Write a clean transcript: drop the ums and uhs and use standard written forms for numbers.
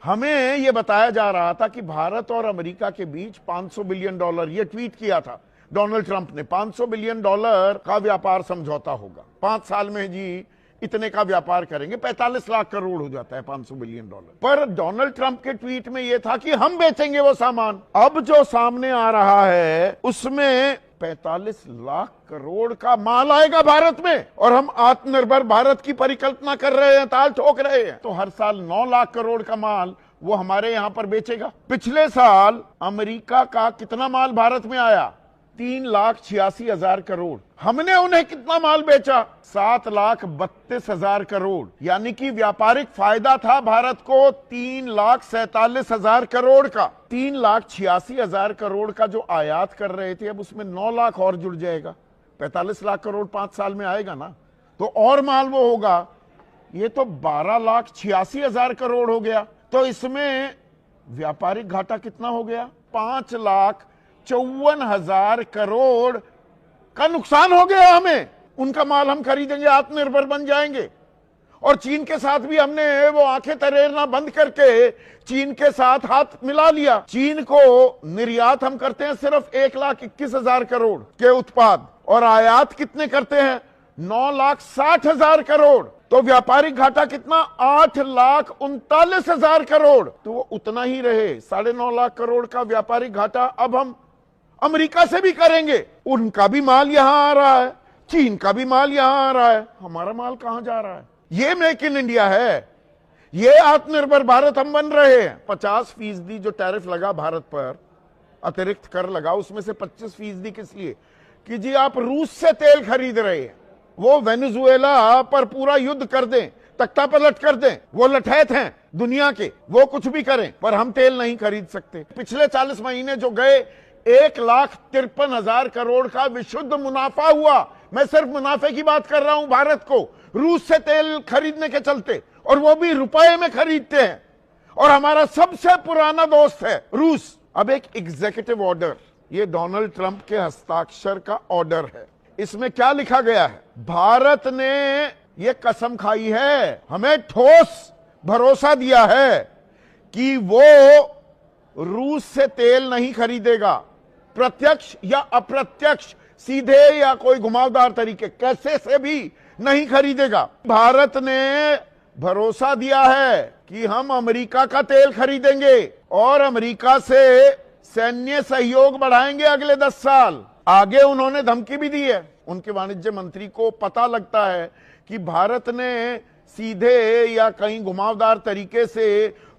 हमें यह बताया जा रहा था कि भारत और अमेरिका के बीच 500 बिलियन डॉलर, यह ट्वीट किया था डोनाल्ड ट्रंप ने, 500 बिलियन डॉलर का व्यापार समझौता होगा 5 साल में जी, इतने का व्यापार करेंगे। 45 लाख करोड़ हो जाता है 500 बिलियन डॉलर। पर डोनाल्ड ट्रंप के ट्वीट में यह था कि हम बेचेंगे वो सामान। अब जो सामने आ रहा है उसमें 45 लाख करोड़ का माल आएगा भारत में, और हम आत्मनिर्भर भारत की परिकल्पना कर रहे हैं, ताल ठोक रहे हैं। तो हर साल 9 लाख करोड़ का माल वो हमारे यहां पर बेचेगा। पिछले साल अमेरिका का कितना माल भारत में आया? 3,86,000 करोड़। हमने उन्हें कितना माल बेचा? 7,32,000 करोड़। यानी कि व्यापारिक फायदा था भारत को 3,47,000 करोड़ का। 3,86,000 करोड़ का जो आयात कर रहे थे, अब उसमें 9 लाख और जुड़ जाएगा। 45 लाख करोड़ 5 साल में आएगा ना, तो और माल वो होगा। ये तो 12,86,000 करोड़ हो गया। तो इसमें व्यापारिक घाटा कितना हो गया? 5,54,000 करोड़ का नुकसान हो गया हमें। उनका माल हम खरीदेंगे, आत्मनिर्भर बन जाएंगे। और चीन के साथ भी हमने वो आंखें तरेरना बंद करके चीन के साथ हाथ मिला लिया। चीन को निर्यात हम करते हैं सिर्फ 1,21,000 करोड़ के उत्पाद, और आयात कितने करते हैं? 9,60,000 करोड़। तो व्यापारिक घाटा कितना? 8,39,000 करोड़। तो वो उतना ही रहे, 9.5 लाख करोड़ का व्यापारिक घाटा अब हम अमेरिका से भी करेंगे। उनका भी माल यहां आ रहा है, चीन का भी माल यहां आ रहा है, हमारा माल कहां जा रहा है? ये मेक इन इंडिया है, ये आत्मनिर्भर भारत हम बन रहे हैं। 50% जो टैरिफ लगा भारत पर, अतिरिक्त कर लगा, उसमें से 25% किस लिए? कि जी आप रूस से तेल खरीद रहे हैं, वो वेनेजुएला पर पूरा युद्ध कर दें, तख्ता पलट कर दें, वो लठैत हैं दुनिया के, वो कुछ भी करें, पर हम तेल नहीं खरीद सकते। पिछले 40 महीने जो गए, 1,53,000 करोड़ का विशुद्ध मुनाफा हुआ। मैं सिर्फ मुनाफे की बात कर रहा हूं भारत को, रूस से तेल खरीदने के चलते, और वो भी रुपए में खरीदते हैं, और हमारा सबसे पुराना दोस्त है रूस। अब एक एग्जीक्यूटिव ऑर्डर, ये डोनाल्ड ट्रंप के हस्ताक्षर का ऑर्डर है। इसमें क्या लिखा गया है? भारत ने ये कसम खाई है, हमें ठोस भरोसा दिया है कि वो रूस से तेल नहीं खरीदेगा, प्रत्यक्ष या अप्रत्यक्ष, सीधे या कोई घुमावदार तरीके, कैसे से भी नहीं खरीदेगा। भारत ने भरोसा दिया है कि हम अमेरिका का तेल खरीदेंगे और अमेरिका से सैन्य सहयोग बढ़ाएंगे अगले 10 साल। आगे उन्होंने धमकी भी दी है। उनके वाणिज्य मंत्री को पता लगता है कि भारत ने सीधे या कहीं घुमावदार तरीके से